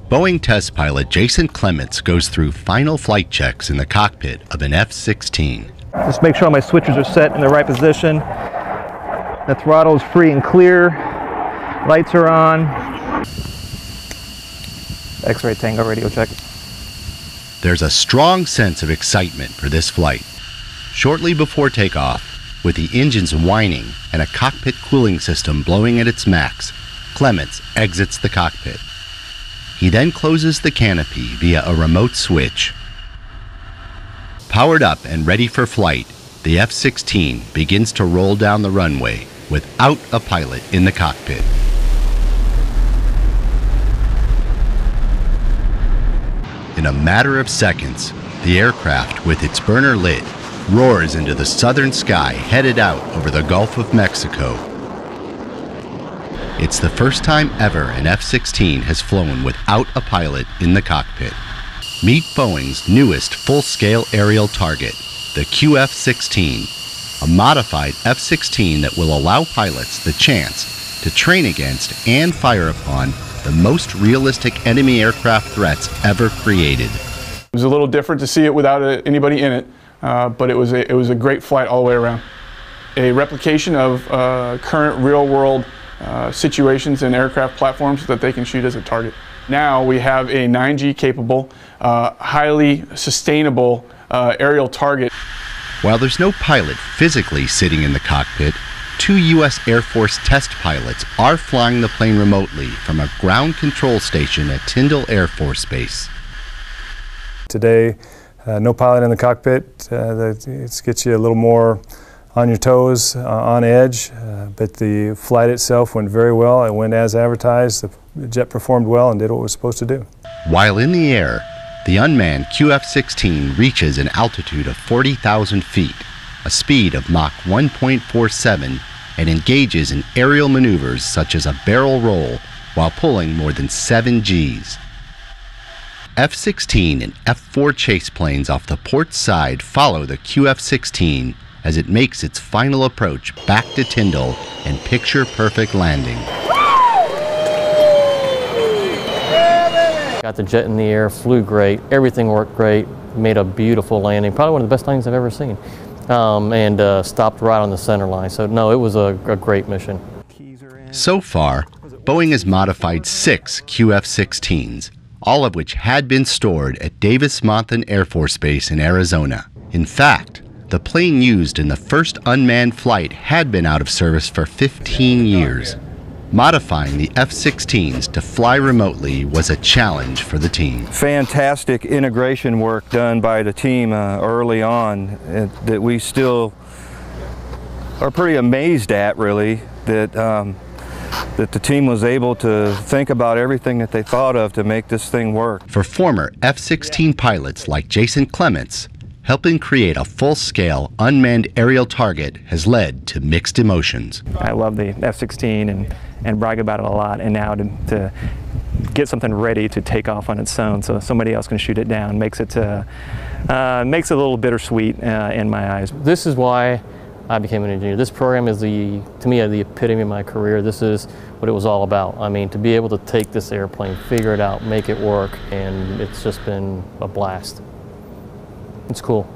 Boeing test pilot Jason Clements goes through final flight checks in the cockpit of an F-16. Just make sure my switches are set in the right position. The throttle is free and clear. Lights are on. X-ray Tango radio check. There's a strong sense of excitement for this flight. Shortly before takeoff, with the engines whining and a cockpit cooling system blowing at its max, Clements exits the cockpit. He then closes the canopy via a remote switch. Powered up and ready for flight, the F-16 begins to roll down the runway without a pilot in the cockpit. In a matter of seconds, the aircraft, with its burner lit, roars into the southern sky headed out over the Gulf of Mexico. It's the first time ever an F-16 has flown without a pilot in the cockpit. Meet Boeing's newest full-scale aerial target, the QF-16, a modified F-16 that will allow pilots the chance to train against and fire upon the most realistic enemy aircraft threats ever created. It was a little different to see it without anybody in it, but it was a great flight all the way around. A replication of current real-world situations and aircraft platforms that they can shoot as a target. Now we have a 9G capable, highly sustainable aerial target. While there's no pilot physically sitting in the cockpit, 2 U.S. Air Force test pilots are flying the plane remotely from a ground control station at Tyndall Air Force Base. Today, no pilot in the cockpit. It gets you a little more on your toes, on edge, but the flight itself went very well. It went as advertised. The jet performed well and did what it was supposed to do. While in the air, the unmanned QF-16 reaches an altitude of 40,000 feet, a speed of Mach 1.47, and engages in aerial maneuvers such as a barrel roll while pulling more than 7 Gs. F-16 and F-4 chase planes off the port side follow the QF-16 as it makes its final approach back to Tyndall and picture-perfect landing. Got the jet in the air, flew great, everything worked great, made a beautiful landing, probably one of the best landings I've ever seen, and stopped right on the center line. So no, it was a great mission. So far, Boeing has modified 6 QF-16s, all of which had been stored at Davis-Monthan Air Force Base in Arizona. In fact, the plane used in the first unmanned flight had been out of service for 15 years. Modifying the F-16s to fly remotely was a challenge for the team. Fantastic integration work done by the team early on that we still are pretty amazed at, really, that the team was able to think about everything that they thought of to make this thing work. For former F-16 pilots like Jason Clements, helping create a full-scale unmanned aerial target has led to mixed emotions. I love the F-16 and brag about it a lot, and now to get something ready to take off on its own so somebody else can shoot it down makes it a little bittersweet in my eyes. This is why I became an engineer. This program is, to me, the epitome of my career. This is what it was all about. I mean, to be able to take this airplane, figure it out, make it work, and it's just been a blast. It's cool.